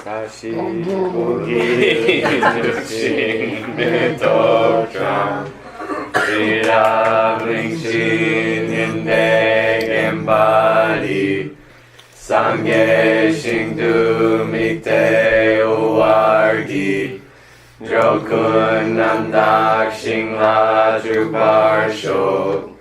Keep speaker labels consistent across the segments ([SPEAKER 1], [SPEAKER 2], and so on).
[SPEAKER 1] 다시 보기 즉시 도장 비라빙신 내겐바리 상계싱두 밑에 오알기 조군 남닥싱라 주발쇼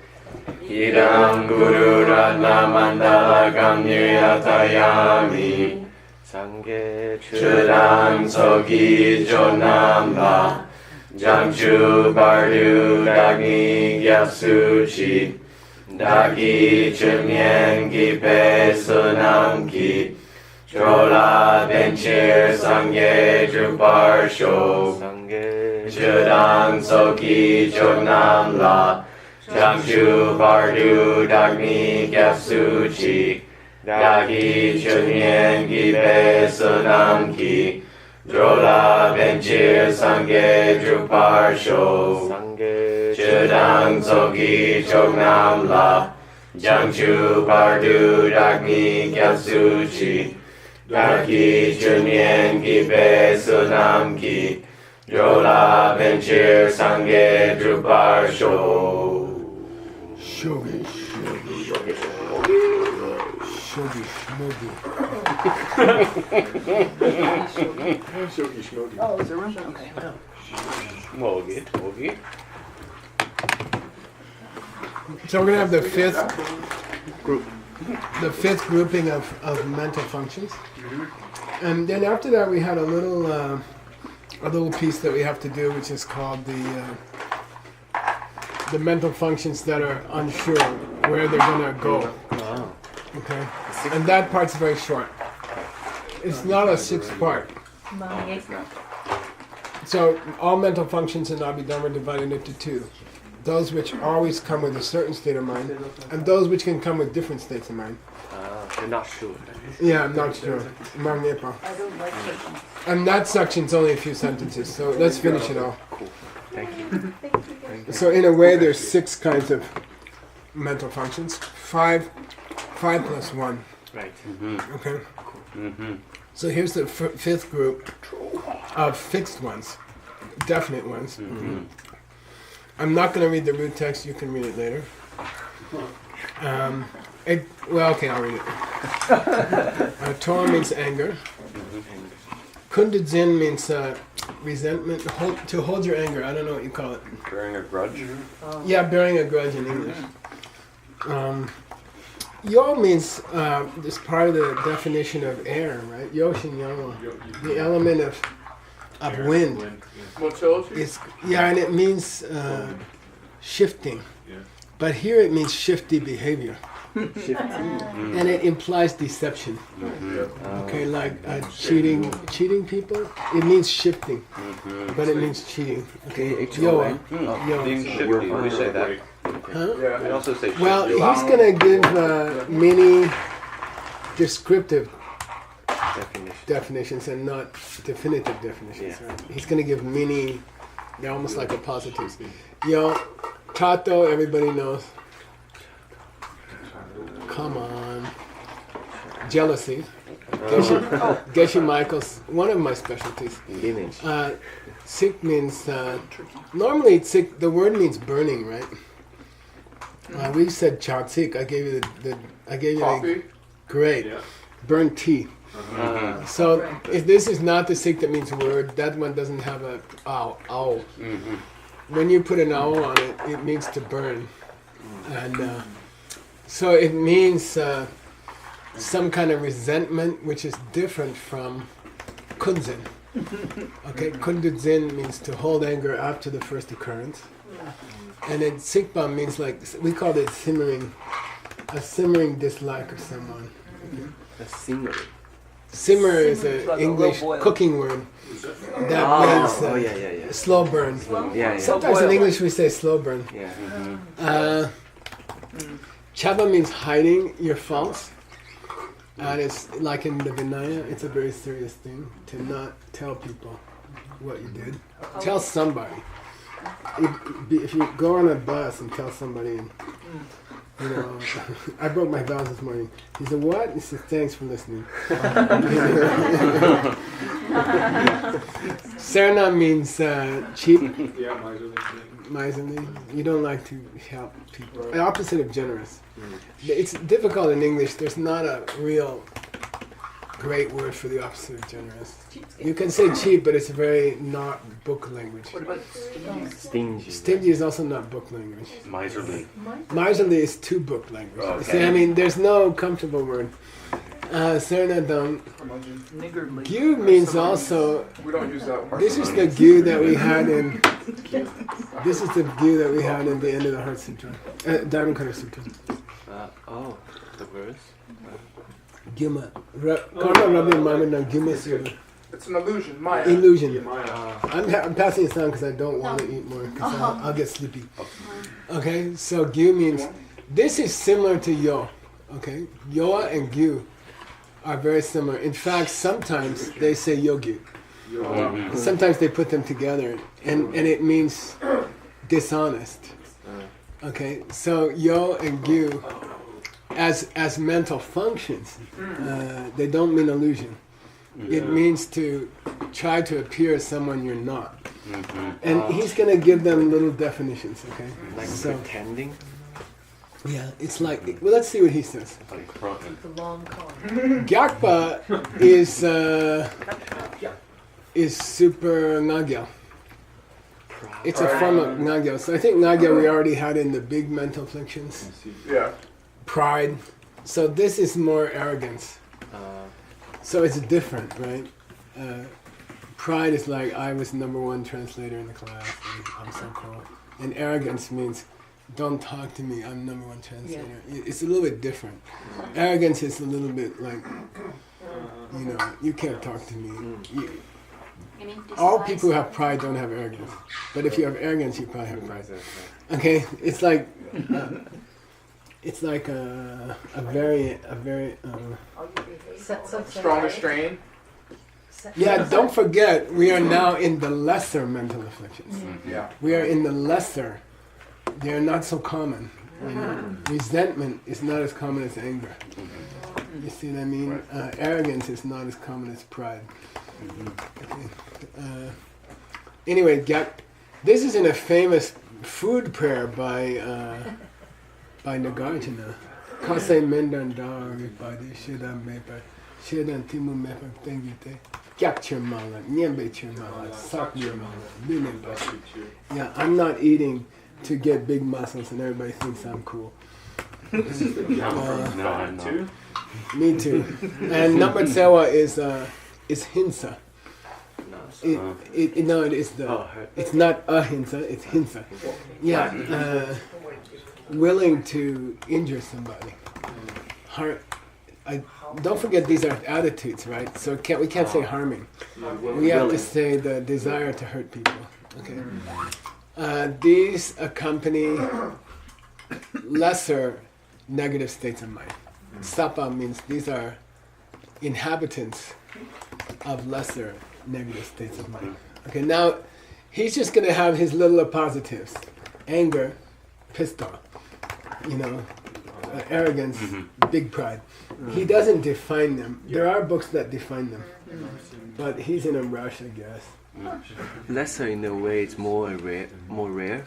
[SPEAKER 1] 이랑 구루라나 만달라 감유야타야미 상계 주랑 서기 조남바 장주 발류 다기 갸수치 다기 주면기 배선함기 조라 벤칠 상계 주발쇼 상계 주랑 서기 조남라 장주 발류 다기 갸수치 다기 주면기 배선함기 조라 벤칠 상계 주발쇼 상계 주당 서기 종남라 장주 발두 다기 갸수치 다기 주면기 배선함기 조라 벤칠 상계 주발쇼
[SPEAKER 2] Shogi, Shmogi.
[SPEAKER 3] Shogi Shmogi.
[SPEAKER 4] Oh, is there room? Okay.
[SPEAKER 1] 뭐기?
[SPEAKER 2] So we're going to have the fifth grouping of mental functions. And then after that we had a little piece that we have to do, which is called the mental functions that are unsure where they're going to go. Okay? And that part's very short. It's not a sixth part. So all mental functions in Abhidharma are divided into two. Those which always come with a certain state of mind, and those which can come with different states of mind.
[SPEAKER 1] You're not sure.
[SPEAKER 2] Yeah, I'm not sure. Magnepa.
[SPEAKER 4] I don't like it.
[SPEAKER 2] And that section's only a few sentences, so let's finish it all.
[SPEAKER 1] Cool. Thank you.
[SPEAKER 2] So in a way, there's 6 kinds of mental functions. 5 plus 1.
[SPEAKER 1] Right.
[SPEAKER 2] Okay? So here's the fifth group of fixed ones, definite ones. I'm not going to read the root text, you can read it later. Okay, I'll read it. Torah means anger. Kundadzin means resentment, to hold your anger. I don't know what you call it.
[SPEAKER 1] Bearing a grudge?
[SPEAKER 2] Yeah, bearing a grudge in English. Yo means, this part of the definition of air, right? Yoshin Yama. The element of wind. And it means shifting. But here it means shifty behavior. And it implies deception. Okay, like cheating people. It means shifting, but it means cheating. Okay, yo.
[SPEAKER 1] Being shifty, we say that.
[SPEAKER 2] Huh?
[SPEAKER 1] We also say
[SPEAKER 2] Well,
[SPEAKER 1] shifty.
[SPEAKER 2] he's gonna give many descriptive definitions and not definitive definitions. Right? He's gonna give many. They're almost like appositives. Yo, Tato, everybody knows. Come on. Jealousy. Geshe Michael's one of my specialties. Sik means, normally sik, the word means burning, right? We said chatsik. I gave you the great. Burnt tea. So if this is not the sik that means word, that one doesn't have a ow. When you put an ow on it, it means to burn. And so it means some kind of resentment, which is different from kunzen. Okay, kundzin means to hold anger after the first occurrence. And then sikpa means like, we call it simmering, a simmering dislike of someone. Okay.
[SPEAKER 1] A simmering.
[SPEAKER 2] Simmer is an English cooking word. That means slow burn. Sometimes in English we say slow burn. Chaba means hiding your faults. And it's like in the Vinaya, it's a very serious thing to not tell people what you did. Tell somebody. If you go on a bus and tell somebody, You know, I broke my vows this morning. He said, what? He said, thanks for listening. Serna means cheap,
[SPEAKER 3] Yeah, miserly.
[SPEAKER 2] miserly. You don't like to help people. The opposite of generous. It's difficult in English. There's not a real great word for the opposite of generous. You can say cheap, but it's very not book language.
[SPEAKER 1] What about
[SPEAKER 4] Stingy.
[SPEAKER 2] Stingy is also not book language.
[SPEAKER 1] miserly?
[SPEAKER 2] Miserly is too book language.
[SPEAKER 1] Okay.
[SPEAKER 2] See, I mean, there's no comfortable word. Sernadam.
[SPEAKER 3] Curmudgeon.
[SPEAKER 2] Gyu means also.
[SPEAKER 3] We don't use that word.
[SPEAKER 2] This is the gyu that we had in. This is the gyu that we had in the end of the Heart Sutra, Diamond Cutter Sutra.
[SPEAKER 4] Oh, the verse.
[SPEAKER 2] Gyuma. Karma Rabbi Mamanam Gyuma Sutra.
[SPEAKER 3] It's an illusion. Maya.
[SPEAKER 2] Illusion.
[SPEAKER 3] Maya.
[SPEAKER 2] I'm passing this down because I don't want to eat more because I'll get sleepy. Okay, so gyu means. This is similar to yo. Okay, yoa and gyu are very similar. In fact, sometimes they say yogyu. Sometimes they put them together, and it means dishonest. Okay, so yo and gyu, as mental functions, they don't mean illusion. It means to try to appear as someone you're not. And he's going to give them little definitions. Okay,
[SPEAKER 4] Like
[SPEAKER 2] so
[SPEAKER 4] pretending.
[SPEAKER 2] yeah, it's like. Well, let's see what he says.
[SPEAKER 1] Like fronting.
[SPEAKER 5] The long con.
[SPEAKER 2] Gyakpa is super nagyo. It's a form of nagyo. So I think nagyo we already had in the big mental afflictions.
[SPEAKER 3] Yeah.
[SPEAKER 2] Pride. So this is more arrogance. So it's different, right? Pride is like I was #1 translator in the class and I'm so cool. And arrogance means don't talk to me, I'm #1 translator. It's a little bit different. Arrogance is a little bit like, you know, you can't talk to me. All people who have pride don't have arrogance. But if you have arrogance, you probably have pride. Okay, it's like a very
[SPEAKER 3] Strong strain.
[SPEAKER 2] yeah. Don't forget, we are now in the lesser mental afflictions.
[SPEAKER 3] Yeah.
[SPEAKER 2] We are in the lesser. They are not so common. You know? Resentment is not as common as anger. You see what I mean? Arrogance is not as common as pride. Okay. Anyway, this is in a famous food prayer by Nagarjuna. Kase mendan dari padi shedan mepa shedan timu mepa tengite gyak chirmala nyembe chirmala sak chirmala bine bashi. Yeah, I'm not eating to get big muscles and everybody thinks I'm cool.
[SPEAKER 1] No, I'm not.
[SPEAKER 2] Me too. And number tsewa is hinsa. It is the. It's not ahimsa. It's hinsa. Yeah, willing to injure somebody. Don't forget these are attitudes, right? So we can't say harming. We have to say the desire to hurt people. Okay. These accompany lesser negative states of mind. Sapa means these are inhabitants of lesser negative states of mind. Okay, now he's just going to have his little positives. Anger, pissed off, you know, arrogance, big pride. He doesn't define them. There are books that define them. But he's in a rush, I guess.
[SPEAKER 4] Lesser in a way, it's more rare.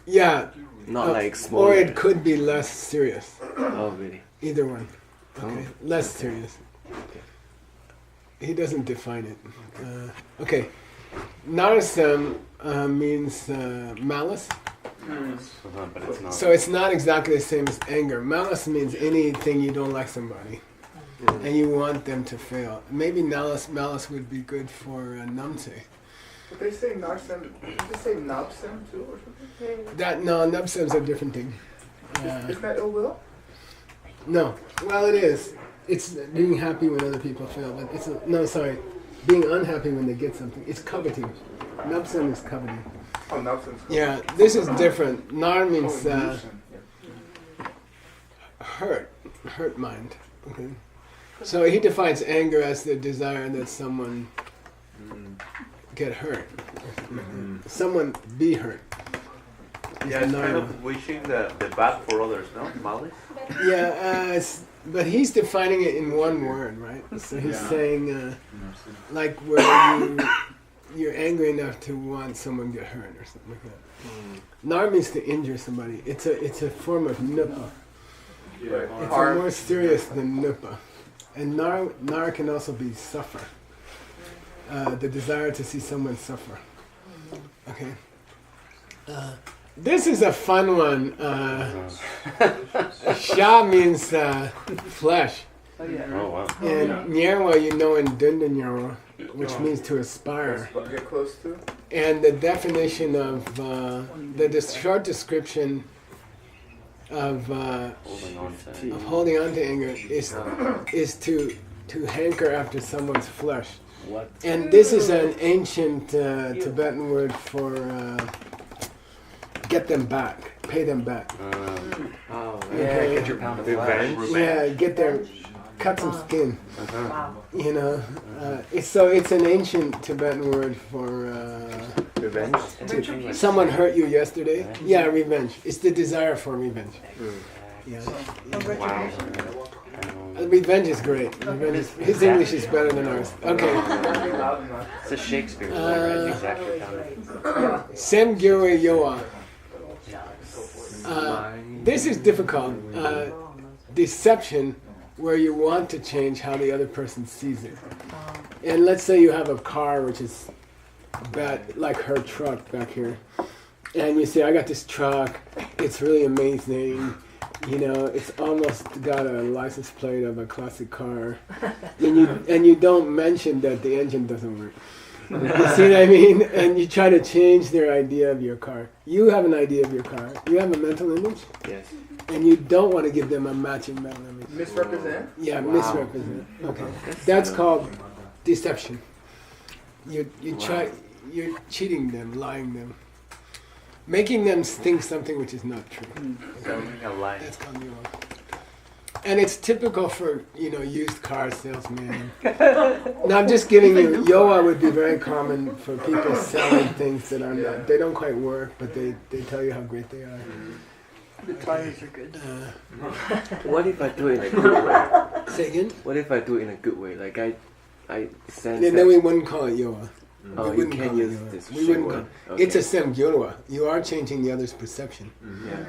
[SPEAKER 2] Yeah.
[SPEAKER 4] Not like smaller.
[SPEAKER 2] Or it could be less serious.
[SPEAKER 4] Oh, really?
[SPEAKER 2] Either one. Okay. Less serious. He doesn't define it. Okay. Narasam means malice.
[SPEAKER 1] But it's not.
[SPEAKER 2] So it's not exactly the same as anger. Malice means anything you don't like somebody. And you want them to fail. Maybe malice would be good for Namse.
[SPEAKER 3] But they say narsem. They say nabsem too or something.
[SPEAKER 2] Nabsem's a different thing.
[SPEAKER 3] Isn't that ill will?
[SPEAKER 2] No. Well, it is. It's being happy when other people fail, but it's being unhappy when they get something. It's coveting. Nabsem is coveting.
[SPEAKER 3] Oh, nabsem's cool.
[SPEAKER 2] Yeah, this is different. Nar means hurt mind. Okay. So he defines anger as the desire that someone get hurt. Someone be hurt.
[SPEAKER 5] Yeah, it's kind of wishing the bad for others, no? Malice?
[SPEAKER 2] Yeah, but he's defining it in one word, right? So he's saying, like where you're angry enough to want someone to get hurt or something like that. Nar means to injure somebody. It's a form of nupa. It's more serious than nupa. And nar can also be suffer. The desire to see someone suffer. Okay. This is a fun one. Sha means flesh.
[SPEAKER 1] Oh wow.
[SPEAKER 2] And Nyerwa, you know, in Dundunyarwa, which means to aspire.
[SPEAKER 3] Get close to.
[SPEAKER 2] And the definition of the short description of holding on to anger is to hanker after someone's flesh.
[SPEAKER 4] What?
[SPEAKER 2] And this is an ancient Tibetan word for get them back, pay them back.
[SPEAKER 1] Yeah, get your pound of flesh.
[SPEAKER 2] Yeah, cut some skin. You know, it's an ancient Tibetan word for
[SPEAKER 4] Revenge?
[SPEAKER 2] someone hurt you yesterday. Yeah, revenge. It's the desire for revenge. Yeah.
[SPEAKER 1] Wow.
[SPEAKER 2] Revenge is great. His English is better than ours. Okay.
[SPEAKER 1] It's a Shakespeare. Right? Exactly.
[SPEAKER 2] Semgyure Yoa. This is difficult. Deception, where you want to change how the other person sees it. And let's say you have a car which is bad, like her truck back here. And you say, I got this truck. It's really amazing. You know, it's almost got a license plate of a classic car. And you don't mention that the engine doesn't work. You see what I mean? And you try to change their idea of your car. You have an idea of your car. You have a mental image.
[SPEAKER 4] Yes.
[SPEAKER 2] And you don't want to give them a matching mental image.
[SPEAKER 3] Misrepresent?
[SPEAKER 2] Yeah, misrepresent. Okay. That's called deception. You're cheating them, lying them. Making them think something which is not true.
[SPEAKER 5] Telling a lie.
[SPEAKER 2] That's called Yoa. And it's typical for, used car salesmen. Now I'm just giving you, Yoa would be very common for people selling things that are not, they don't quite work, but they tell you how great they are.
[SPEAKER 6] The tires are good.
[SPEAKER 4] What if I do it in a good way?
[SPEAKER 2] Say again?
[SPEAKER 4] What if I do it in a good way? Like I sense
[SPEAKER 2] Then we wouldn't call it Yoa.
[SPEAKER 4] Oh, you can't use this.
[SPEAKER 2] We wouldn't
[SPEAKER 4] word.
[SPEAKER 2] call it. It's a semgyurwa. You are changing the other's perception.
[SPEAKER 4] Yeah.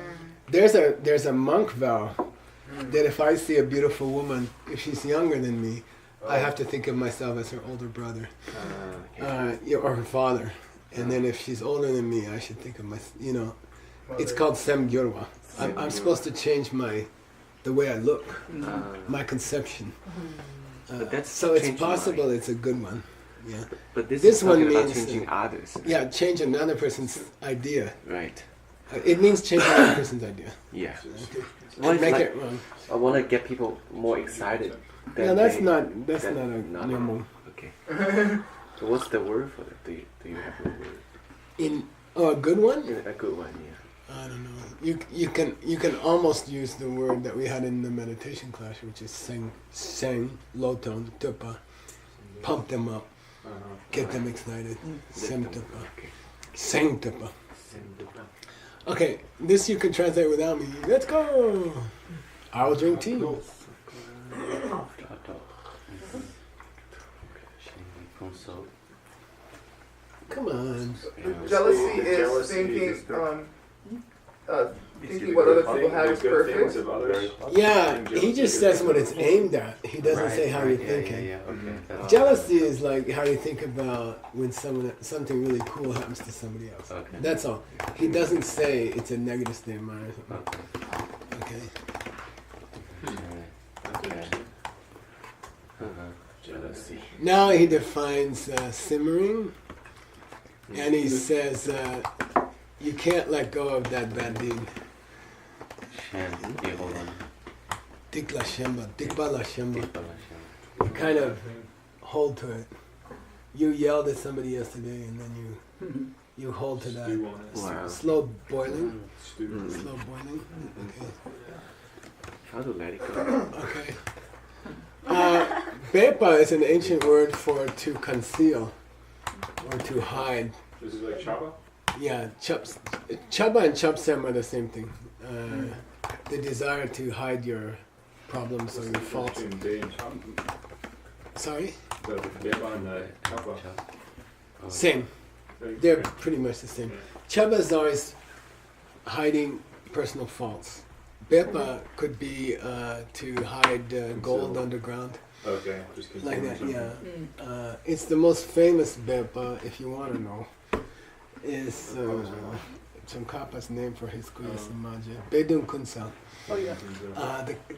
[SPEAKER 2] There's a monk vow that if I see a beautiful woman, if she's younger than me, I have to think of myself as her older brother, or her father. And then if she's older than me, I should think of it's called semgyurwa. I'm supposed to change the way I look, my conception. So it's possible it's a good one. Yeah.
[SPEAKER 4] But this
[SPEAKER 2] This
[SPEAKER 4] is talking
[SPEAKER 2] one
[SPEAKER 4] about
[SPEAKER 2] means
[SPEAKER 4] changing others.
[SPEAKER 2] Yeah, change another person's idea.
[SPEAKER 4] Right.
[SPEAKER 2] It means change another person's idea.
[SPEAKER 4] Yeah.
[SPEAKER 2] Okay.
[SPEAKER 4] What if,
[SPEAKER 2] Make
[SPEAKER 4] like,
[SPEAKER 2] it wrong.
[SPEAKER 4] I want to get people more excited.
[SPEAKER 2] Yeah, that's not a normal.
[SPEAKER 4] Okay. So what's the word for that? Do you have a word?
[SPEAKER 2] A good one?
[SPEAKER 4] A good one, yeah.
[SPEAKER 2] I don't know. You can almost use the word that we had in the meditation class, which is sing, low tone, tupa. Pump them up. Get them excited. Sem tupa. Sing tupa. Okay, this you can translate without me. Let's go! I will drink tea. Come on.
[SPEAKER 3] Jealousy is thinking what other people have is perfect.
[SPEAKER 2] Yeah, he just says what it's aimed at. He doesn't say how you're thinking.
[SPEAKER 1] Yeah, okay.
[SPEAKER 2] Jealousy is like how you think about when something really cool happens to somebody else.
[SPEAKER 1] Okay.
[SPEAKER 2] That's all. He doesn't say it's a negative state of mind or something. Okay.
[SPEAKER 1] Okay. Jealousy.
[SPEAKER 2] Now he defines simmering, and he says you can't let go of that bad deed.
[SPEAKER 1] Yeah, hold on.
[SPEAKER 2] Tikla shemba, tikbala shemba. You kind of hold to it. You yelled at somebody yesterday, and then you hold to that.
[SPEAKER 4] Wow.
[SPEAKER 2] Slow boiling. Slow boiling. Okay.
[SPEAKER 4] How to let it go?
[SPEAKER 2] Okay. Bepa is an ancient word for to conceal or to hide.
[SPEAKER 7] This is like chapa?
[SPEAKER 2] Yeah, chaba and chapsam are the same thing. The desire to hide your problems or your faults. Sorry? Same. They're pretty much the same. Chaba is always hiding personal faults. Bepa could be to hide gold underground.
[SPEAKER 7] Okay, just
[SPEAKER 2] Like that, yeah. It's the most famous bepa, if you want to know, is Tsongkhapa's name for his Kuya Samaja. Bedun Kunsa.
[SPEAKER 6] Oh, yeah.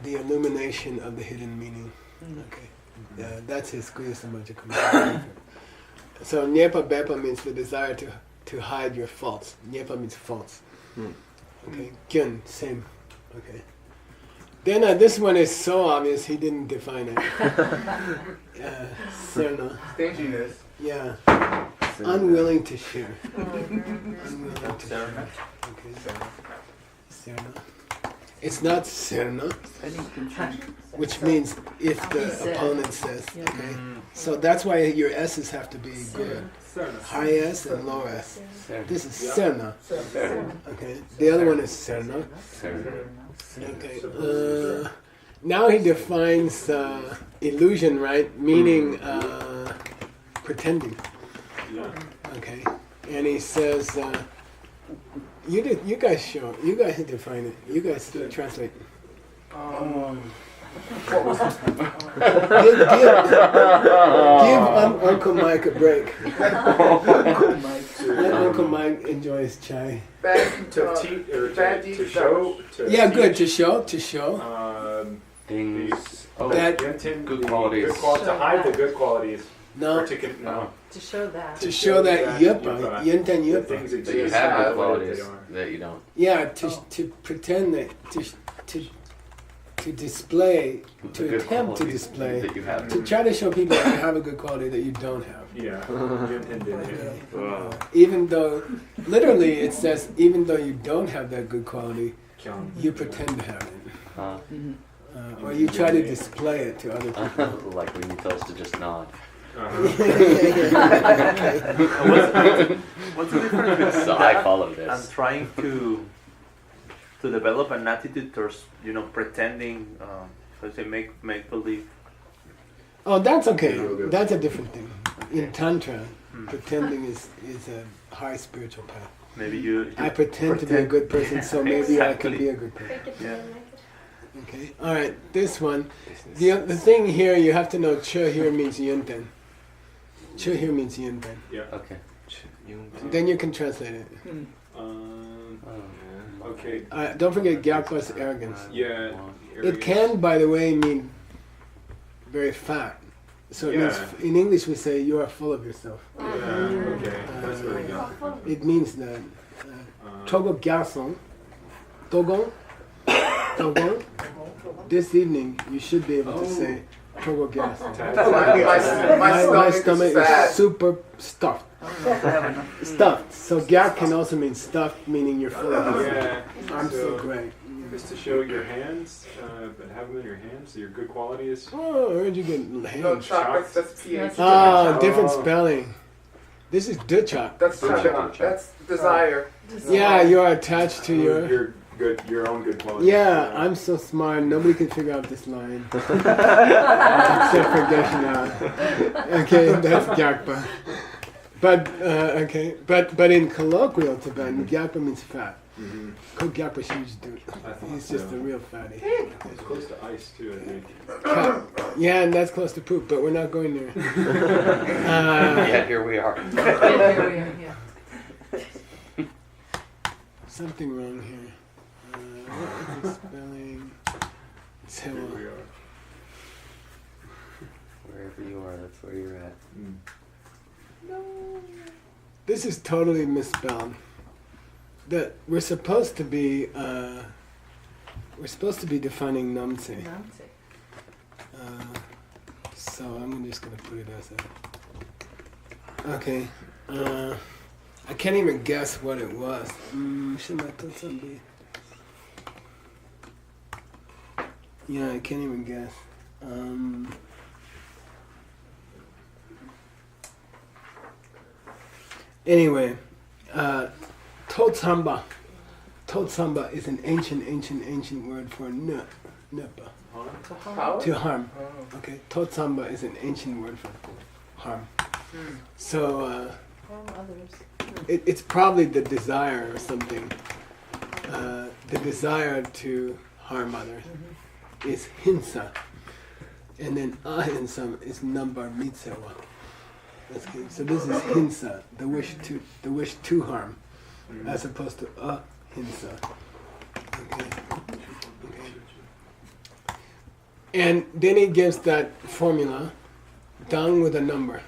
[SPEAKER 2] The illumination of the hidden meaning. Okay. That's his Kuya Samaja. So Nyepa Bepa means the desire to hide your faults. Nyepa means faults. Okay. Gyun, same. Okay. Then this one is so obvious he didn't define it. Serna.
[SPEAKER 3] Stinginess.
[SPEAKER 2] Yeah. Unwilling to share. Unwilling to share. Okay. Serna. It's not Serna, which means if the opponent says. Okay. So that's why your S's have to be good. High S and low S. This is Serna. Okay. The other one is Serna. Okay. Now he defines illusion, right? Meaning pretending. Okay. And he says, you guys show. You guys define it. You guys translate. Give Uncle Mike a break. Let Uncle Mike enjoy his chai.
[SPEAKER 7] To show.
[SPEAKER 2] Yeah, good. To show.
[SPEAKER 1] Things.
[SPEAKER 2] That
[SPEAKER 1] Good qualities.
[SPEAKER 7] To hide the good qualities.
[SPEAKER 2] no.
[SPEAKER 6] To show that.
[SPEAKER 2] To show that yupa, yenten
[SPEAKER 7] The
[SPEAKER 2] yupa.
[SPEAKER 7] things that
[SPEAKER 1] That you
[SPEAKER 7] you
[SPEAKER 1] have good
[SPEAKER 7] have
[SPEAKER 1] qualities
[SPEAKER 7] that aren't.
[SPEAKER 1] that you don't.
[SPEAKER 2] Yeah, to pretend that to display,
[SPEAKER 1] The
[SPEAKER 2] to
[SPEAKER 1] good
[SPEAKER 2] attempt to
[SPEAKER 1] qualities
[SPEAKER 2] display,
[SPEAKER 1] that you have.
[SPEAKER 2] to try to show people that you have a good quality that you don't have.
[SPEAKER 7] Yeah.
[SPEAKER 2] Even though, literally, it says even though you don't have that good quality, you pretend to have it, or you try to display it to other people.
[SPEAKER 1] Like when you tell us to just nod.
[SPEAKER 5] What's the difference between
[SPEAKER 1] So
[SPEAKER 5] that
[SPEAKER 1] I follow
[SPEAKER 5] and
[SPEAKER 1] this.
[SPEAKER 5] trying to develop an attitude towards, pretending, let's say make believe?
[SPEAKER 2] Oh, that's okay. That's a different thing. In Tantra, pretending is a high spiritual path.
[SPEAKER 5] Maybe you
[SPEAKER 2] I pretend to be a good person, so maybe I can be a good person.
[SPEAKER 5] Yeah.
[SPEAKER 2] Okay. All right. This one. The thing here you have to know. Che here means yenten. Che here means yenten.
[SPEAKER 1] Okay.
[SPEAKER 2] Then you can translate it.
[SPEAKER 7] Okay.
[SPEAKER 2] Don't forget gyakpa's arrogance.
[SPEAKER 7] Yeah.
[SPEAKER 2] It can, by the way, mean very fat. So it means, in English we say you are full of yourself.
[SPEAKER 7] Okay. That's really good.
[SPEAKER 2] It means that. Togo gyasong. Togon. Togon. This evening you should be able to say Togo gyasong. My stomach is super stuffed. Stuffed. So gyak can also mean stuffed, meaning you're full of yourself.
[SPEAKER 7] Yeah.
[SPEAKER 2] I'm so great.
[SPEAKER 7] Just to show your hands, but have them in your hands, your good qualities.
[SPEAKER 2] Oh, where'd you get
[SPEAKER 3] No,
[SPEAKER 2] hands?
[SPEAKER 3] chocolate, that's pH.
[SPEAKER 2] Oh, different spelling. This is duchak.
[SPEAKER 3] That's chocolate. That's desire.
[SPEAKER 2] Yeah, you are attached to your...
[SPEAKER 7] Your own good qualities.
[SPEAKER 2] Yeah, I'm so smart. Nobody can figure out this line. Except for Geshe-na. Okay, that's gyakpa. But, okay. But in colloquial Tibetan, gyakpa means fat. Gyakpa's huge dude. He's just a real fatty.
[SPEAKER 7] It's close to ice too, I think.
[SPEAKER 2] Yeah, and that's close to poop, but we're not going there.
[SPEAKER 1] Yeah, here we are.
[SPEAKER 2] Something wrong here. What is the spelling?
[SPEAKER 7] Here we are.
[SPEAKER 1] Wherever you are, that's where you're at.
[SPEAKER 2] This is totally misspelled. That we're supposed to be defining namse. So I'm just gonna put it as a. Okay. I can't even guess what it was. Yeah, I can't even guess. Anyway, Totsamba. Totsamba is an ancient word for nipa.
[SPEAKER 3] How?
[SPEAKER 2] To harm.
[SPEAKER 3] Oh.
[SPEAKER 2] Okay, Totsamba is an ancient word for harm. So
[SPEAKER 6] Harm others.
[SPEAKER 2] it's probably the desire or something. The desire to harm others is hinsa. And then ahimsa is nambar mitsewa. Okay, so this is hinsa, the wish to harm, as opposed to ahimsa. Okay. And then he gives that formula down with a number.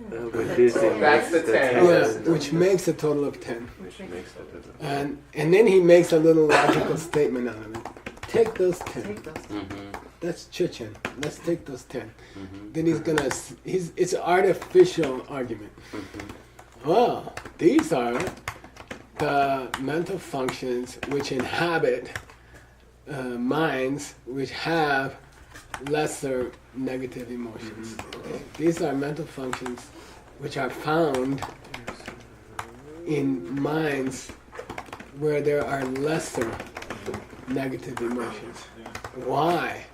[SPEAKER 4] With this,
[SPEAKER 3] That's the 10.
[SPEAKER 2] Yeah, which makes a total of 10.
[SPEAKER 4] Which makes the
[SPEAKER 2] And then he makes a little logical statement out of it. Take those 10.
[SPEAKER 6] Take those.
[SPEAKER 2] That's Chechen. Let's take those 10. Then it's an artificial argument. Well, these are the mental functions which inhabit minds which have lesser negative emotions. Okay? These are mental functions which are found in minds where there are lesser negative emotions. Why?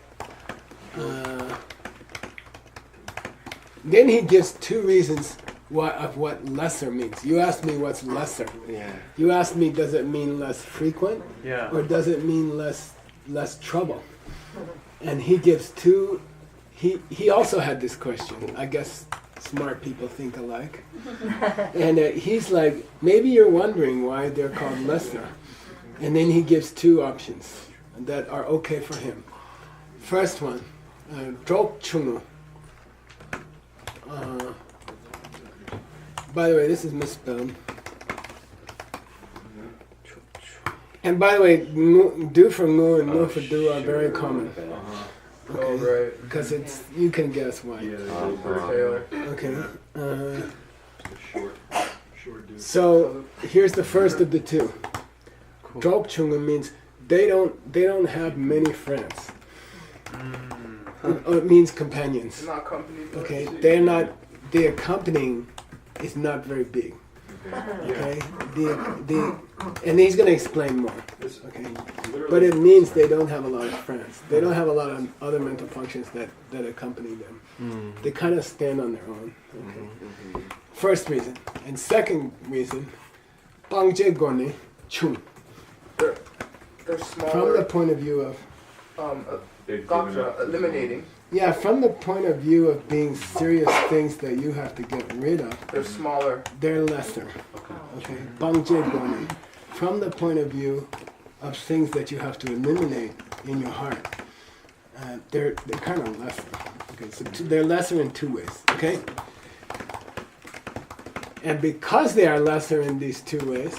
[SPEAKER 2] Then he gives two reasons of what lesser means. You asked me what's lesser.
[SPEAKER 4] Yeah.
[SPEAKER 2] You asked me, does it mean less frequent?
[SPEAKER 5] Yeah.
[SPEAKER 2] Or does it mean less trouble? And he gives two. He also had this question. I guess smart people think alike. And he's like, maybe you're wondering why they're called lesser. And then he gives two options that are okay for him. First one, drop chunu. By the way, this is misspelled. And by the way, do for ngu and nu for do are very common.
[SPEAKER 3] Oh, right.
[SPEAKER 2] Because you can guess why.
[SPEAKER 3] Taylor.
[SPEAKER 2] Okay.
[SPEAKER 7] Short dude.
[SPEAKER 2] So here's the first of the two. Drop chunga means they don't have many friends. It means companions.
[SPEAKER 3] Not company. but
[SPEAKER 2] Okay,
[SPEAKER 3] shit.
[SPEAKER 2] they're not. The accompanying is not very big. Okay, and he's going to explain more. Okay, but it means they don't have a lot of friends. They don't have a lot of other mental functions that accompany them. They kind of stand on their own. Okay. First reason, and second reason, bangje goni chung.
[SPEAKER 3] They're smaller.
[SPEAKER 2] From the point of view of
[SPEAKER 3] gotcha, eliminating.
[SPEAKER 2] yeah, from the point of view of being serious things that you have to get rid of.
[SPEAKER 3] They're smaller.
[SPEAKER 2] They're lesser. Okay. Bangje goni. From the point of view of things that you have to eliminate in your heart, they're kind of lesser. Okay. So they're lesser in two ways. Okay. And because they are lesser in these two ways,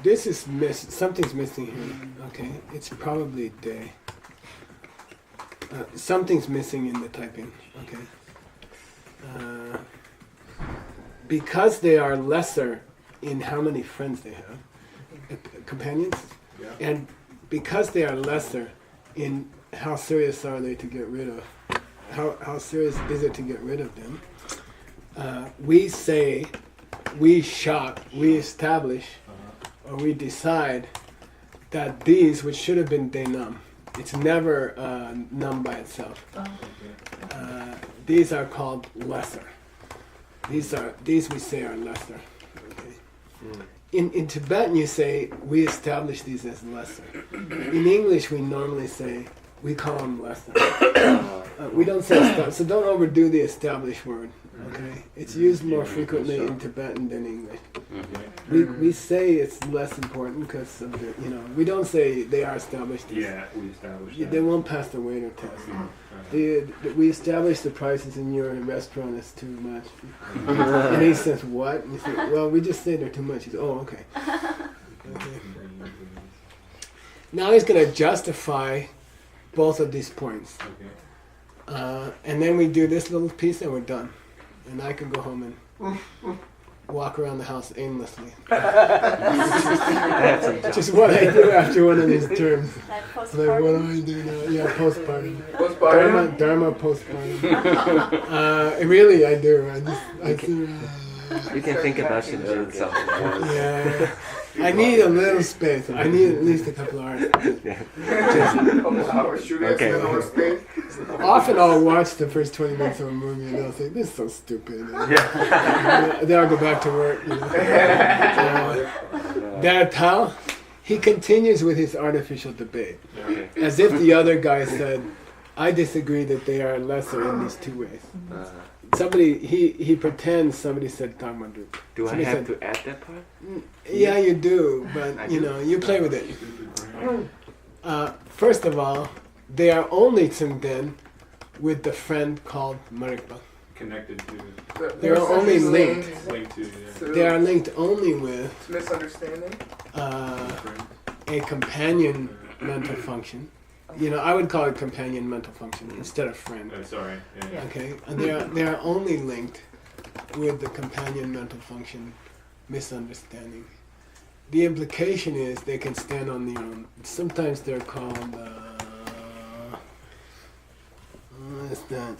[SPEAKER 2] this is something's missing here. Okay, it's probably day. Something's missing in the typing. Okay, because they are lesser in how many friends they have, companions, and because they are lesser in how serious are they to get rid of, how serious is it to get rid of them? We say, we establish. Or we decide that these, which should have been denam, it's never num by itself. These are called lesser. These we say are lesser. Okay. In Tibetan, you say we establish these as lesser. In English, we normally say we call them lesser. We don't say so don't overdo the established word. Okay, it's used more frequently in Tibetan than English. We say it's less important because of the we don't say they are established.
[SPEAKER 7] Yeah, we established
[SPEAKER 2] They
[SPEAKER 7] that.
[SPEAKER 2] won't pass the waiter test. We established the prices in your restaurant is too much. And he says, what? And you say, well, we just say they're too much. He says, oh, okay. Now he's going to justify both of these points. And then we do this little piece and we're done. And I can go home and walk around the house aimlessly.
[SPEAKER 1] That's a
[SPEAKER 2] Which is what I do after one of these terms.
[SPEAKER 6] Like
[SPEAKER 2] It's like, what do
[SPEAKER 6] postpartum.
[SPEAKER 2] I do now? Yeah, postpartum.
[SPEAKER 3] Postpartum?
[SPEAKER 2] Dharma postpartum. Really, I do.
[SPEAKER 1] You can think about Shinjin something.
[SPEAKER 2] Yeah. I need a little space. I need at least a couple hours.
[SPEAKER 3] Couple hours shooting
[SPEAKER 1] Okay.
[SPEAKER 3] at our space.
[SPEAKER 2] Often I'll watch the first 20 minutes of a movie and I'll say, this is so stupid. And then I'll go back to work. That Tao, he continues with his artificial debate.
[SPEAKER 4] Okay.
[SPEAKER 2] As if the other guy said, I disagree that they are lesser in these two ways. He pretends somebody said Dharmadrup.
[SPEAKER 4] Do I
[SPEAKER 2] Somebody
[SPEAKER 4] have
[SPEAKER 2] said,
[SPEAKER 4] to add that part?
[SPEAKER 2] Yeah, you do, but
[SPEAKER 4] I
[SPEAKER 2] you
[SPEAKER 4] do.
[SPEAKER 2] know, you play with it. First of all, they are only Tsungden with the friend called Marikpa.
[SPEAKER 7] Connected to,
[SPEAKER 2] They're only linked.
[SPEAKER 7] linked to,
[SPEAKER 2] They are linked only with
[SPEAKER 3] It's misunderstanding.
[SPEAKER 2] a companion mental function. You know, I would call it companion mental function instead of friend.
[SPEAKER 7] sorry. Yeah.
[SPEAKER 2] Okay, and they are only linked with the companion mental function misunderstanding. The implication is they can stand on their own. Sometimes they're called what is that?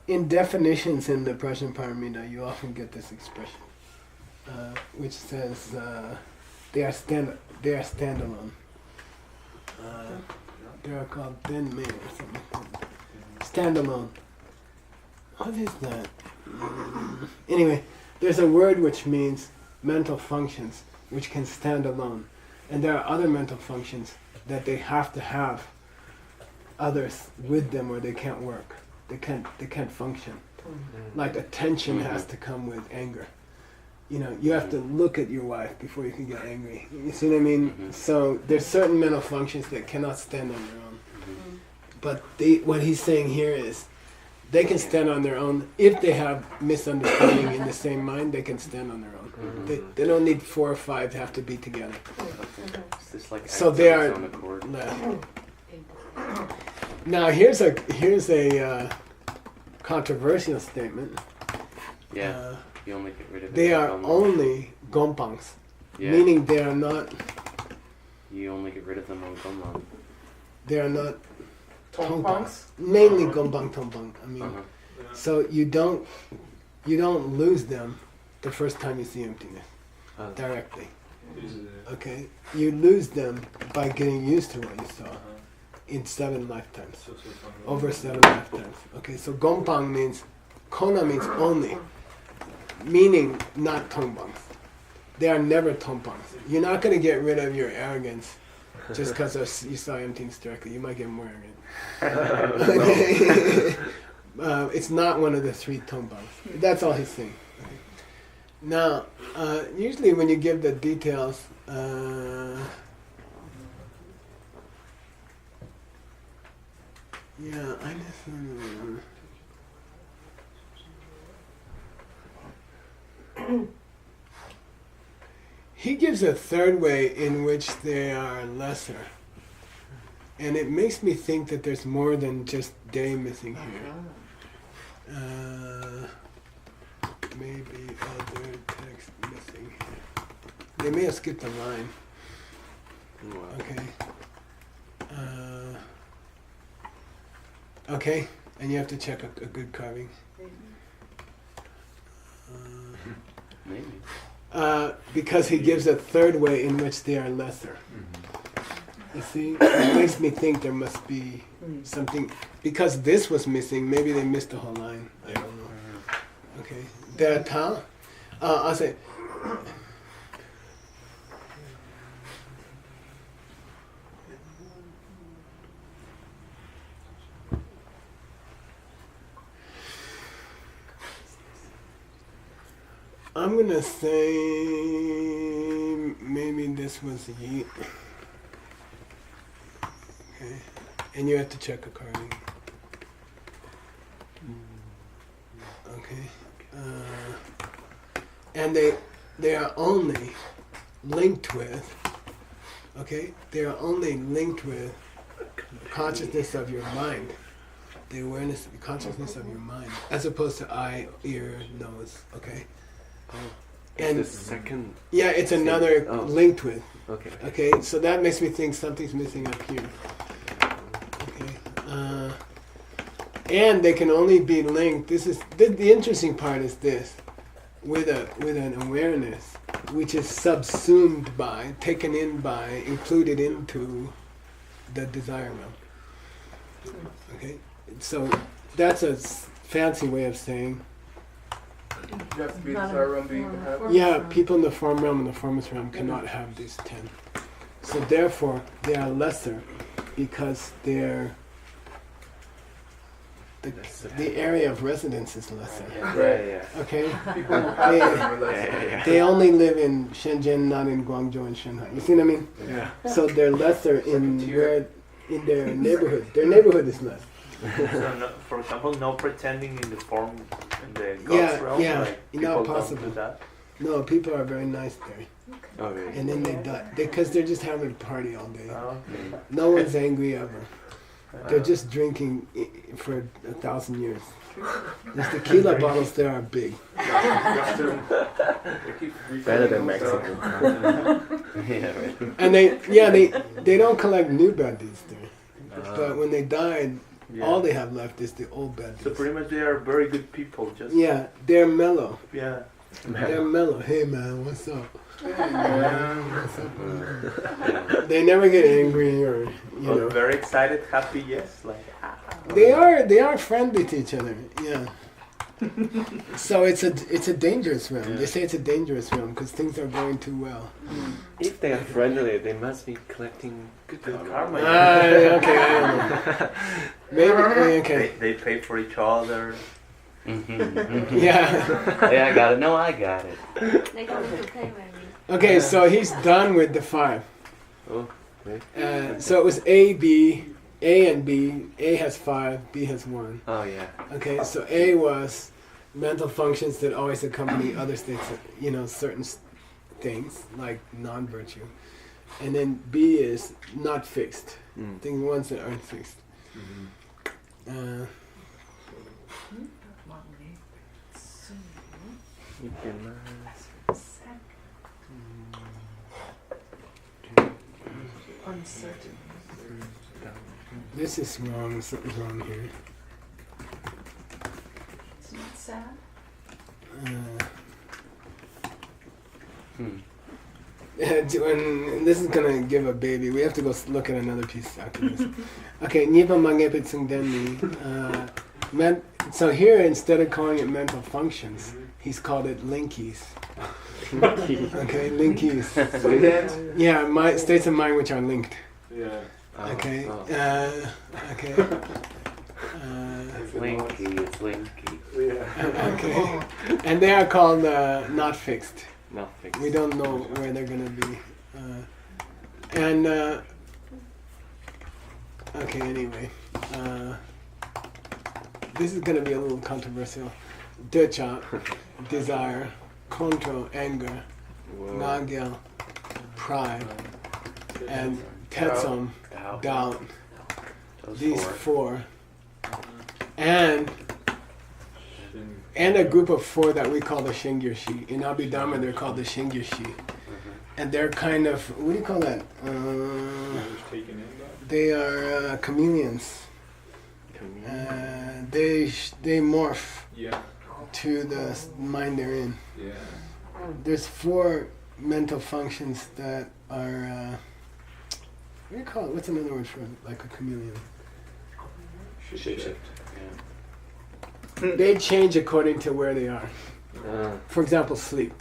[SPEAKER 2] In definitions in the Prussian Paramita, you often get this expression, which says they are standalone. They are called Den Mei or something like that. Standalone. What is that? Anyway, there's a word which means mental functions which can stand alone. And there are other mental functions that they have to have others with them or they can't work. They can't function. Like attention has to come with anger. You know, you have to look at your wife before you can get angry. You see what I mean? So there's certain mental functions that cannot stand on their own. But what he's saying here is they can stand on their own. If they have misunderstanding in the same mind, they can stand on their own. They don't need 4 or 5 to have to be together.
[SPEAKER 4] Is this like
[SPEAKER 2] So
[SPEAKER 4] acts
[SPEAKER 2] they
[SPEAKER 4] on
[SPEAKER 2] are
[SPEAKER 4] its own accord?
[SPEAKER 2] left. Now here's a controversial statement.
[SPEAKER 4] Yeah. You only get rid of it.
[SPEAKER 2] They
[SPEAKER 4] with
[SPEAKER 2] are
[SPEAKER 4] Gomlang.
[SPEAKER 2] only gompangs,
[SPEAKER 4] Yeah.
[SPEAKER 2] meaning they are not
[SPEAKER 4] You only get rid of them on Gomlang.
[SPEAKER 3] Tongpangs?
[SPEAKER 2] mainly gombang tombang. I mean,
[SPEAKER 4] Uh-huh.
[SPEAKER 2] so you don't lose them the first time you see emptiness directly. Okay, you lose them by getting used to what you saw in 7 lifetimes, over 7 lifetimes. Okay, so gompang means kona means only, meaning not tongbangs. They are never tongbangs. You're not going to get rid of your arrogance just because you saw emptiness directly. You might get more arrogant. Okay. It's not one of the 3 tongbangs. That's all he's saying. Okay. Now, usually when you give the details, yeah, I just. He gives a third way in which they are lesser. And it makes me think that there's more than just day missing here. Maybe other text missing here. They may have skipped a line. Okay. Okay, and you have to check a good carving.
[SPEAKER 4] Maybe.
[SPEAKER 2] Because he gives a third way in which they are lesser. You see, it makes me think there must be something. Because this was missing, maybe they missed the whole line. I don't know. Okay. The ta, I'll say. I'm gonna say maybe this was yeet. Okay, and you have to check a carving. Okay, and they are only linked with. Okay, they are only linked with consciousness of your mind. the awareness, the consciousness of your mind, as opposed to eye, ear, nose. Okay.
[SPEAKER 4] And the second.
[SPEAKER 2] Yeah, it's another linked with.
[SPEAKER 4] Okay.
[SPEAKER 2] Okay, so that makes me think something's missing up here. Okay. And they can only be linked. This is the interesting part is this, with an awareness which is subsumed by, taken in by, included into the desire realm. Okay, so that's a fancy way of saying.
[SPEAKER 3] You have to be desire realm being to have.
[SPEAKER 2] Yeah, people in the form realm and the formless realm cannot have these 10. So therefore, they are lesser because they're the area of residence is lesser.
[SPEAKER 4] Yeah.
[SPEAKER 2] Okay,
[SPEAKER 3] People who have them are less.
[SPEAKER 2] they only live in Shenzhen, not in Guangzhou and Shanghai. You see what I mean?
[SPEAKER 4] Yeah.
[SPEAKER 2] So they're lesser in their neighborhood. Their neighborhood is less.
[SPEAKER 5] So no, for example, no pretending in the form in the God's realm.
[SPEAKER 2] Yeah,
[SPEAKER 5] like
[SPEAKER 2] not
[SPEAKER 5] people
[SPEAKER 2] possible.
[SPEAKER 5] don't do that.
[SPEAKER 2] No, people are very nice there,
[SPEAKER 4] Oh, really?
[SPEAKER 2] and then they die because they're just having a party all day.
[SPEAKER 5] Okay.
[SPEAKER 2] No one's angry ever. They're just drinking for 1,000 years. The tequila bottles there are big.
[SPEAKER 4] Better than Mexico.
[SPEAKER 1] Yeah, right.
[SPEAKER 2] And they don't collect new baddies there. But when they died,
[SPEAKER 5] Yeah.
[SPEAKER 2] all they have left is the old baddies.
[SPEAKER 5] So pretty much they are very good people. Just
[SPEAKER 2] Yeah, they're mellow.
[SPEAKER 5] yeah.
[SPEAKER 2] They're mellow. Hey man, what's up?
[SPEAKER 3] Hey, man.
[SPEAKER 2] What's up? They never get angry or you know.
[SPEAKER 5] Very excited, happy, yes. Like
[SPEAKER 2] They are friendly to each other. Yeah. So it's a dangerous realm. They say it's a dangerous realm because things are going too well.
[SPEAKER 4] If they are friendly, they must be collecting good karma.
[SPEAKER 2] Okay, I don't know. Maybe okay.
[SPEAKER 5] They pay for each other.
[SPEAKER 2] Yeah.
[SPEAKER 1] Yeah, I got it. No, I got it.
[SPEAKER 6] They come into pay maybe.
[SPEAKER 2] Okay, so he's done with the 5.
[SPEAKER 4] Oh, wait.
[SPEAKER 2] So it was A, B, A and B. A has 5, B has 1.
[SPEAKER 4] Oh, yeah.
[SPEAKER 2] Okay, so A was mental functions that always accompany other states, certain things like non-virtue. And then B is not fixed, things ones that aren't fixed.
[SPEAKER 6] Uncertain.
[SPEAKER 2] This is wrong, something's wrong here.
[SPEAKER 6] Isn't that sad?
[SPEAKER 2] And this is gonna give a baby. We have to go look at another piece after this. Okay, Nipa Mangepe Tsungdenni. So here, instead of calling it mental functions, he's called it linkies. Okay, linkies. Yeah, states of mind which are linked.
[SPEAKER 7] Yeah.
[SPEAKER 2] Okay. Okay.
[SPEAKER 1] It's linky. It's linky.
[SPEAKER 7] Yeah.
[SPEAKER 2] Okay. And they are called not fixed.
[SPEAKER 4] Not fixed.
[SPEAKER 2] We don't know where they're gonna be. Okay. Anyway, this is gonna be a little controversial. Decha, desire, control, anger, nagya, pride, and tetsom, doubt. These 4, and a group of 4 that we call the Shingirshi. In Abhidharma, they're called the Shingirshi, and they're kind of, what do you call that? They are chameleons. They morph to the mind they're in.
[SPEAKER 7] Yeah.
[SPEAKER 2] There's 4 mental functions that are. What do you call it? What's another word for like a chameleon?
[SPEAKER 7] Shapeshift.
[SPEAKER 2] They change according to where they are. For example, sleep.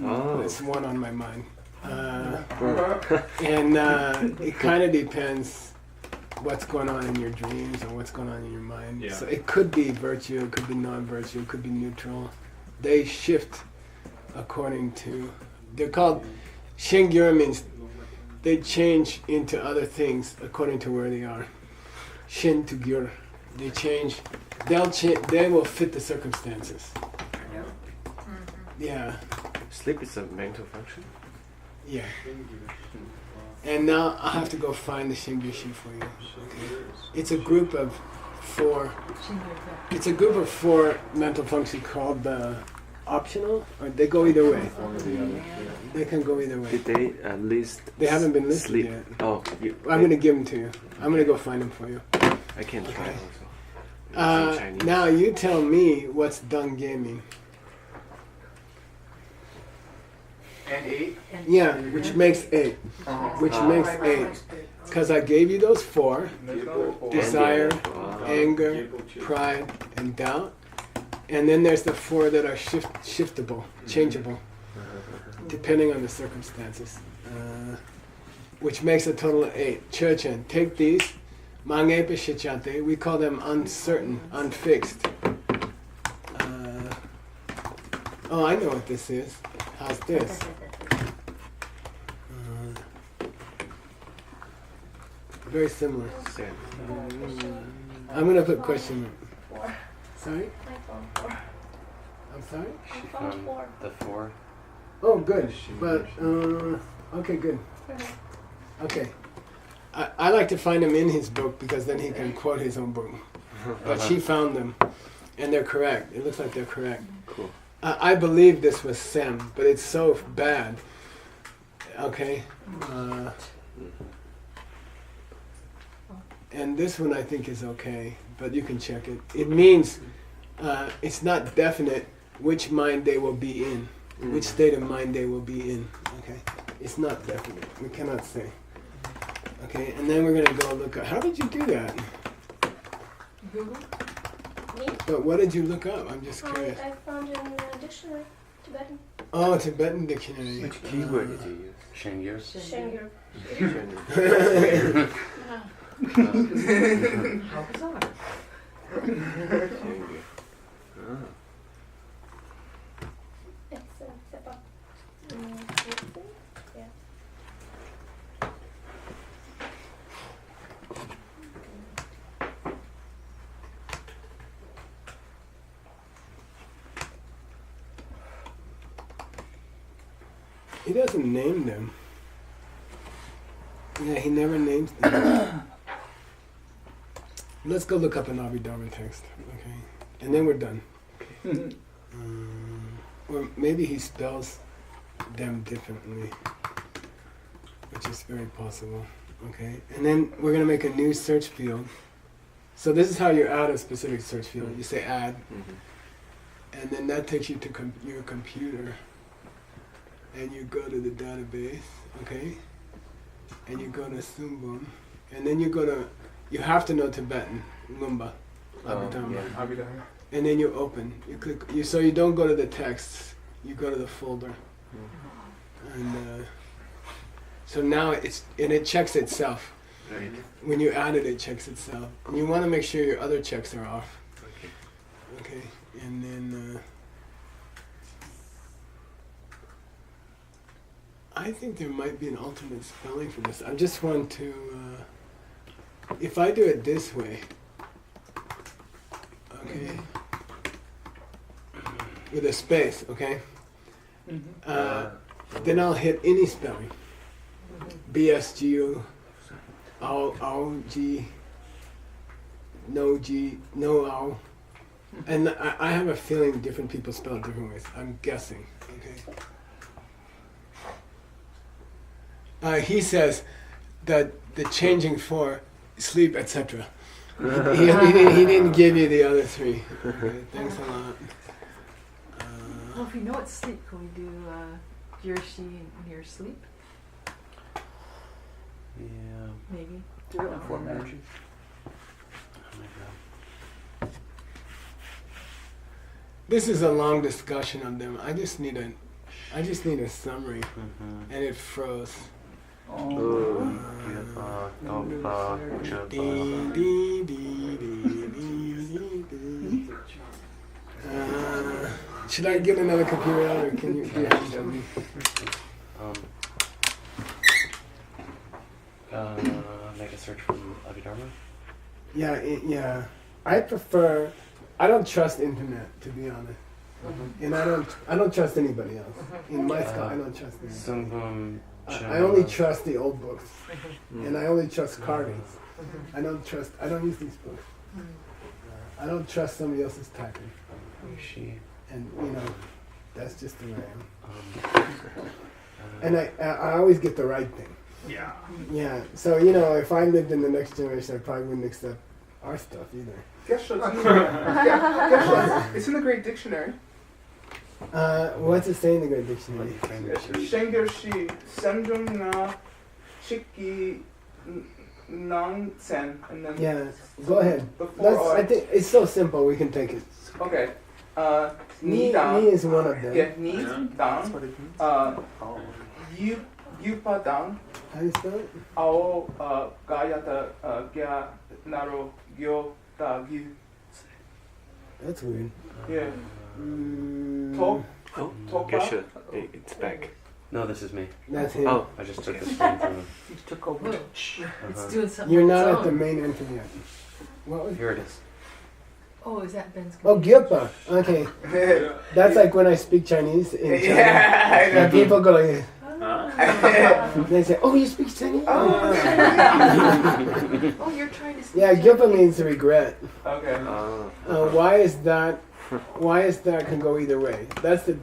[SPEAKER 4] Oh.
[SPEAKER 2] It's one on my mind. And it kind of depends what's going on in your dreams or what's going on in your mind.
[SPEAKER 7] Yeah.
[SPEAKER 2] So it could be virtue, it could be non-virtue, it could be neutral. They shift according to. They're called Shingyur means they change into other things according to where they are. Shin to gyur. They change. They will fit the circumstances. Yeah.
[SPEAKER 4] Sleep is a mental function?
[SPEAKER 2] Yeah. And now I have to go find the Shingyoshi for you. Okay. It's a group of 4. It's a group of 4 mental functions called the optional, or they go either way. They can go either way.
[SPEAKER 4] Did they at least
[SPEAKER 2] They haven't been listed
[SPEAKER 4] sleep?
[SPEAKER 2] yet.
[SPEAKER 4] Oh,
[SPEAKER 2] I'm going to give them to you. I'm going to go find them for you.
[SPEAKER 4] I can try
[SPEAKER 2] Okay.
[SPEAKER 4] also. It's in Chinese.
[SPEAKER 2] Now you tell me what's deng ge mean.
[SPEAKER 3] And 8?
[SPEAKER 2] Yeah, which makes 8. Which makes 8. Because I gave you those 4. Desire, anger, pride, and doubt. And then there's the 4 that are shiftable, changeable, depending on the circumstances. Which makes a total of 8. Churchen, take these. Mange Peshichante, we call them uncertain, unfixed. Oh, I know what this is. How's this? Very similar.
[SPEAKER 4] Same.
[SPEAKER 2] I'm gonna put question mark. Sorry?
[SPEAKER 6] I found 4.
[SPEAKER 2] I'm sorry?
[SPEAKER 1] She
[SPEAKER 6] I found
[SPEAKER 1] found
[SPEAKER 6] 4.
[SPEAKER 1] the 4.
[SPEAKER 2] Oh, good. But, okay, good. Okay. I like to find them in his book because then he can quote his own book. But she found them, and they're correct. It looks like they're correct.
[SPEAKER 4] Cool.
[SPEAKER 2] I believe this was SCIM, but it's so bad. Okay. And this one I think is okay, but you can check it. It means it's not definite which mind they will be in, which state of mind they will be in. Okay. It's not definite. We cannot say. Okay, and then we're gonna go look up. How did you do that?
[SPEAKER 6] Google? Me?
[SPEAKER 2] But what did you look up? I'm just
[SPEAKER 6] I
[SPEAKER 2] curious.
[SPEAKER 6] found in a dictionary, Tibetan.
[SPEAKER 2] Oh, Tibetan dictionary.
[SPEAKER 4] Which keyword did you use?
[SPEAKER 1] Shengyur.
[SPEAKER 6] Shengyur.
[SPEAKER 8] How bizarre.
[SPEAKER 6] It's about... yeah.
[SPEAKER 2] He doesn't name them. Yeah, he never names them. Let's go look up an Abhidharma text, okay? And then we're done. Or maybe he spells them differently, which is very possible, okay? And then we're gonna make a new search field. So this is how you add a specific search field. You say add, and then that takes you to your computer, and you go to the database, okay? And you go to Sumbun, and then you have to know Tibetan, Lumba, Abhidharma.
[SPEAKER 3] Abhidharma.
[SPEAKER 2] And then you open, so you don't go to the text, you go to the folder. And so now it checks itself.
[SPEAKER 4] Right.
[SPEAKER 2] When you add it, it checks itself. And you want to make sure your other checks are off. Okay, and then I think there might be an alternate spelling for this. I just want to, if I do it this way, okay, with a space, okay, then I'll hit any spelling. BSGU, OG, no G, no O. And I have a feeling different people spell it different ways. I'm guessing, okay. He says that the changing for sleep, etc. he didn't give you the other 3. Okay, thanks a lot.
[SPEAKER 8] Well, if you know it's sleep, can we do he or she in your sleep?
[SPEAKER 1] Yeah.
[SPEAKER 8] Maybe.
[SPEAKER 5] Do it in form energy.
[SPEAKER 1] Oh my god.
[SPEAKER 2] This is a long discussion of them. I just need a summary, and it froze. Should I get another computer out, or can you do it for me?
[SPEAKER 1] Make a search from Abhidharma.
[SPEAKER 2] Yeah. I don't trust internet, to be honest. And I don't trust anybody else. In my school, I don't trust anybody. I only trust the old books, and I only trust carvings. I don't use these books. I don't trust somebody else's typing,
[SPEAKER 1] She.
[SPEAKER 2] and that's just the way I am. And I always get the right thing.
[SPEAKER 3] Yeah.
[SPEAKER 2] Yeah. So if I lived in the next generation, I probably wouldn't accept our stuff either.
[SPEAKER 3] Gesho, Gesho, it's in the Great Dictionary.
[SPEAKER 2] What's it say in the Great Dictionary?
[SPEAKER 3] Shengershi, Senjung na Shiki Nangsen, and then
[SPEAKER 2] Yeah. Go ahead.
[SPEAKER 3] before
[SPEAKER 2] I think it's so simple. We can take it.
[SPEAKER 3] okay.
[SPEAKER 2] Ni
[SPEAKER 3] Ni down.
[SPEAKER 2] is one of them.
[SPEAKER 3] Yeah, ni down.
[SPEAKER 5] Oh.
[SPEAKER 3] Yupa down.
[SPEAKER 2] How do you spell it?
[SPEAKER 3] Ao gayata gya naro gyo da gyu.
[SPEAKER 2] That's weird.
[SPEAKER 3] Yeah.
[SPEAKER 2] Mm,
[SPEAKER 3] Talk.
[SPEAKER 4] Oh,
[SPEAKER 3] Talk
[SPEAKER 4] Geshe, it's back.
[SPEAKER 1] No, this is me.
[SPEAKER 2] That's him.
[SPEAKER 4] Oh,
[SPEAKER 1] I just took this thing from.
[SPEAKER 8] You took over. It's
[SPEAKER 1] Uh-huh.
[SPEAKER 8] doing something.
[SPEAKER 2] You're
[SPEAKER 8] on
[SPEAKER 2] not
[SPEAKER 8] its
[SPEAKER 2] at the
[SPEAKER 8] own.
[SPEAKER 2] main entry yet. What was?
[SPEAKER 1] Here it is.
[SPEAKER 8] Oh, is that Ben's?
[SPEAKER 2] Oh, Gyopa. Okay. That's like when I speak Chinese in China.
[SPEAKER 3] Yeah,
[SPEAKER 2] And people go like this.
[SPEAKER 8] Oh.
[SPEAKER 2] They say, "Oh, you speak Chinese?"
[SPEAKER 8] Oh, you're trying to speak.
[SPEAKER 2] Yeah, Gyopa means regret.
[SPEAKER 3] Okay.
[SPEAKER 2] Why is that? Why is that can go either way? That's the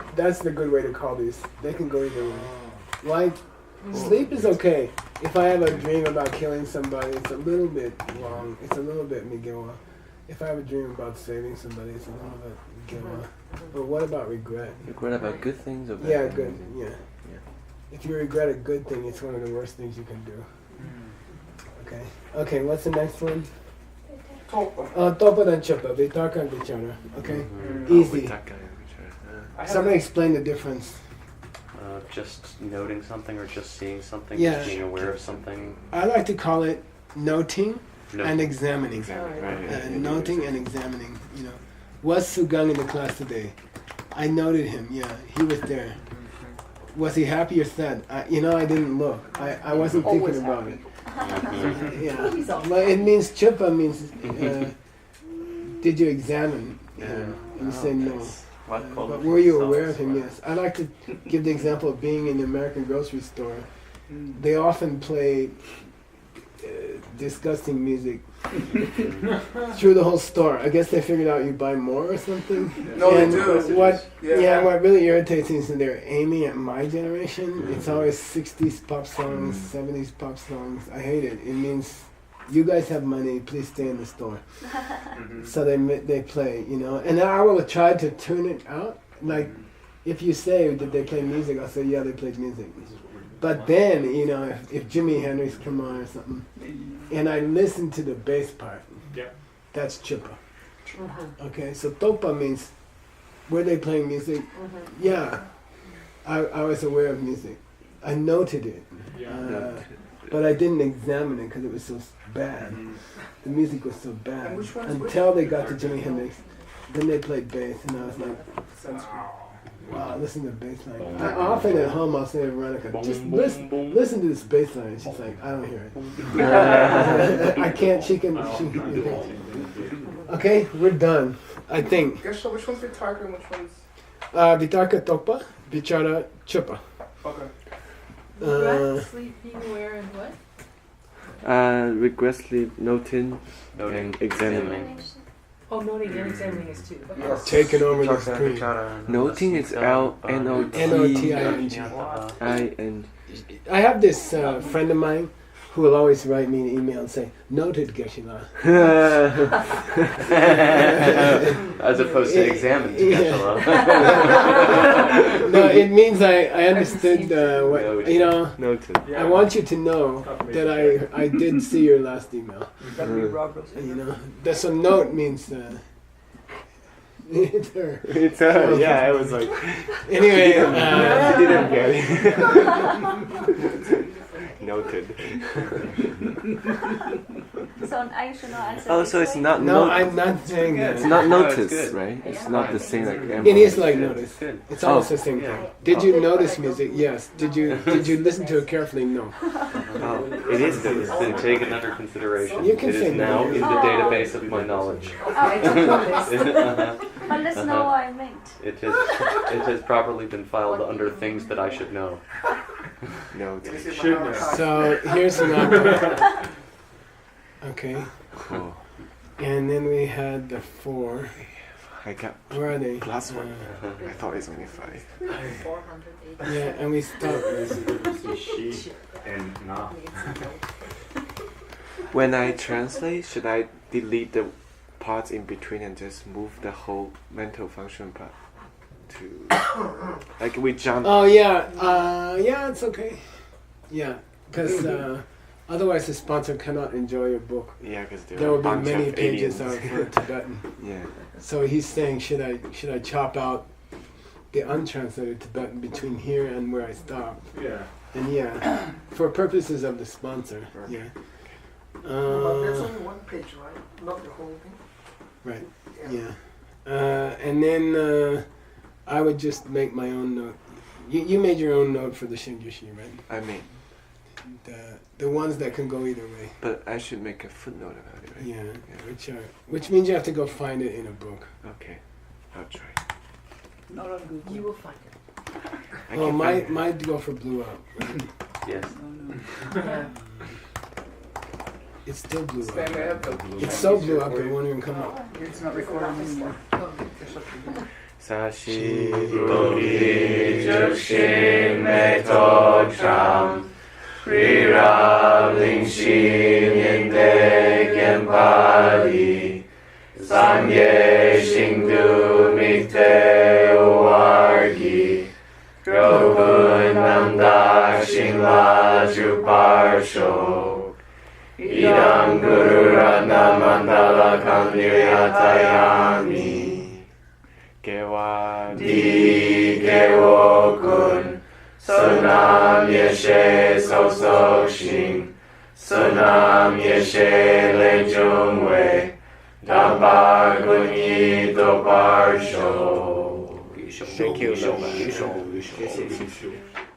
[SPEAKER 2] good way to call these. They can go either way. Why? Sleep is okay. If I have a dream about killing somebody, it's a little bit wrong. It's a little bit Migewa. If I have a dream about saving somebody, it's a little bit Migewa. But what about regret?
[SPEAKER 4] Regret about good things or bad
[SPEAKER 2] Yeah,
[SPEAKER 4] things?
[SPEAKER 2] good. Yeah. If you regret a good thing, it's one of the worst things you can do. Okay. Okay, what's the next one?
[SPEAKER 3] Talk.
[SPEAKER 2] Topa dan chupa, vitaka and vichara. Okay?
[SPEAKER 4] Oh,
[SPEAKER 2] Easy.
[SPEAKER 4] Vitaka,
[SPEAKER 3] I have
[SPEAKER 2] Somebody explain the difference.
[SPEAKER 1] Just noting something or just seeing something.
[SPEAKER 2] Yeah.
[SPEAKER 1] Just being aware of something.
[SPEAKER 2] I like to call it noting
[SPEAKER 1] No.
[SPEAKER 2] and examining.
[SPEAKER 4] Exactly, right.
[SPEAKER 2] Noting and examining. Was Sugang in the class today? I noted him. Yeah, he was there. Was he happy or sad? I didn't look. I wasn't thinking about it. Yeah, but it means chupa means. Did you examine him? And you say no. But were you aware of him? Yes. I like to give the example of being in the American grocery store. They often play disgusting music through the whole store. I guess they figured out you buy more or something.
[SPEAKER 3] No, they
[SPEAKER 2] And
[SPEAKER 3] do.
[SPEAKER 2] What?
[SPEAKER 3] Yeah.
[SPEAKER 2] What really irritates me is that they're aiming at my generation. It's always 60s pop songs, 70s pop songs. I hate it. It means you guys have money. Please stay in the store. So they play, and I will try to tune it out. Like, if you say, did they play music? I'll say, yeah, they played music. But then, if Jimi Hendrix come on or something, and I listen to the bass part, that's chupa. Okay, so topa means, were they playing music? Yeah, I was aware of music. I noted it, but I didn't examine it because it was so bad. The music was so bad.
[SPEAKER 3] And which one's
[SPEAKER 2] Until they got to Jimi Hendrix, then they played bass, and I was like, wow, listen to the bass line. I often at home I'll say to Veronica, just listen to this bass line. And she's like, I don't hear it. I can't, she can. Okay, we're done. I think.
[SPEAKER 3] Gesho, which one's Vitarka and which one's...
[SPEAKER 2] Vitarka topa, vichara chupa.
[SPEAKER 3] Okay.
[SPEAKER 8] Regret, sleep, being aware, and what?
[SPEAKER 4] Regret, sleep, noting,
[SPEAKER 1] Noting.
[SPEAKER 4] and examining.
[SPEAKER 8] Oh, noting and examining is two. Okay.
[SPEAKER 3] Yes.
[SPEAKER 2] Taking over the
[SPEAKER 1] Vichara,
[SPEAKER 2] screen.
[SPEAKER 1] vichara,
[SPEAKER 4] Noting is
[SPEAKER 2] N-O-T-I-N-G.
[SPEAKER 4] I-N.
[SPEAKER 2] I have this friend of mine who will always write me an email and say, noted Geshe-la.
[SPEAKER 1] As opposed to examined.
[SPEAKER 2] No, it means I understood what,
[SPEAKER 4] Noted.
[SPEAKER 2] I want you to know that I did see your last email. That's a note means it's her.
[SPEAKER 4] It's yeah, I was like,
[SPEAKER 2] Anyway,
[SPEAKER 4] I didn't get it. Noted.
[SPEAKER 6] So I should not answer.
[SPEAKER 4] Oh,
[SPEAKER 6] this
[SPEAKER 4] so it's
[SPEAKER 6] way?
[SPEAKER 4] not
[SPEAKER 2] no,
[SPEAKER 4] note.
[SPEAKER 2] I'm not saying
[SPEAKER 4] It's
[SPEAKER 2] that.
[SPEAKER 4] not
[SPEAKER 1] No, it's
[SPEAKER 4] notice,
[SPEAKER 1] good.
[SPEAKER 4] right? It's not the same like
[SPEAKER 2] It is like
[SPEAKER 1] Good.
[SPEAKER 2] notice.
[SPEAKER 1] Good.
[SPEAKER 2] It's almost the same
[SPEAKER 1] Yeah.
[SPEAKER 2] thing. Did you notice music? Yes. Did you listen to it carefully? No.
[SPEAKER 4] Oh, it is
[SPEAKER 1] It's
[SPEAKER 4] good.
[SPEAKER 1] been taken under consideration.
[SPEAKER 2] You can
[SPEAKER 1] It
[SPEAKER 2] say
[SPEAKER 1] is now
[SPEAKER 2] no.
[SPEAKER 1] in the database of my knowledge.
[SPEAKER 6] Oh, I don't know this.
[SPEAKER 1] Uh-huh.
[SPEAKER 6] But let's know what I meant.
[SPEAKER 1] It has properly been filed under things that I should know.
[SPEAKER 4] Noted.
[SPEAKER 3] Should know.
[SPEAKER 2] So here's an output. Okay.
[SPEAKER 4] Cool.
[SPEAKER 2] And then we had the 4.
[SPEAKER 4] I got
[SPEAKER 2] Where are they?
[SPEAKER 4] plus 1. I thought it's only 5.
[SPEAKER 8] 480.
[SPEAKER 2] Yeah, and we stopped.
[SPEAKER 7] She and na.
[SPEAKER 4] When I translate, should I delete the parts in between and just move the whole mental function part to like we jump?
[SPEAKER 2] Oh yeah, yeah, it's okay. Yeah, because otherwise the sponsor cannot enjoy your book.
[SPEAKER 4] Yeah, because
[SPEAKER 2] There will be many pages of Tibetan.
[SPEAKER 4] Yeah.
[SPEAKER 2] So he's saying, should I chop out the untranslated Tibetan between here and where I stopped?
[SPEAKER 7] Yeah.
[SPEAKER 2] And yeah, for purposes of the sponsor. Yeah.
[SPEAKER 3] But there's only one page, right? Not the whole thing.
[SPEAKER 2] Right. Yeah. And then I would just make my own note. You made your own note for the Shinjushi, right?
[SPEAKER 4] I mean,
[SPEAKER 2] The ones that can go either way.
[SPEAKER 4] but I should make a footnote about it, right?
[SPEAKER 2] Yeah. Which means you have to go find it in a book.
[SPEAKER 4] Okay, I'll try.
[SPEAKER 8] Not on Google. You will find it.
[SPEAKER 4] I
[SPEAKER 2] Oh,
[SPEAKER 4] can
[SPEAKER 2] my
[SPEAKER 4] find
[SPEAKER 2] my gopher blew up.
[SPEAKER 5] Yes.
[SPEAKER 8] Yeah.
[SPEAKER 2] It still blew
[SPEAKER 3] Stand
[SPEAKER 2] up.
[SPEAKER 3] up.
[SPEAKER 2] It so blew up it won't even come up.
[SPEAKER 3] It's not recording anymore.
[SPEAKER 4] Sashi
[SPEAKER 5] Buddhi Jukshin Meto Tram Rirabling Shin Yende Genpadi Sanye Shingdu Mikte Uwargi Rokun Namdak Shingla Juparsho Idam Guru Ratna Mandala Kamyatayami
[SPEAKER 4] Gewa
[SPEAKER 5] Di Gewokun Sunam Yeshe So Shing Sunam Yeshe Le Jungwe Damba Gunyi Do Parsho
[SPEAKER 4] Thank you.
[SPEAKER 5] 余手余手
[SPEAKER 7] 谢谢。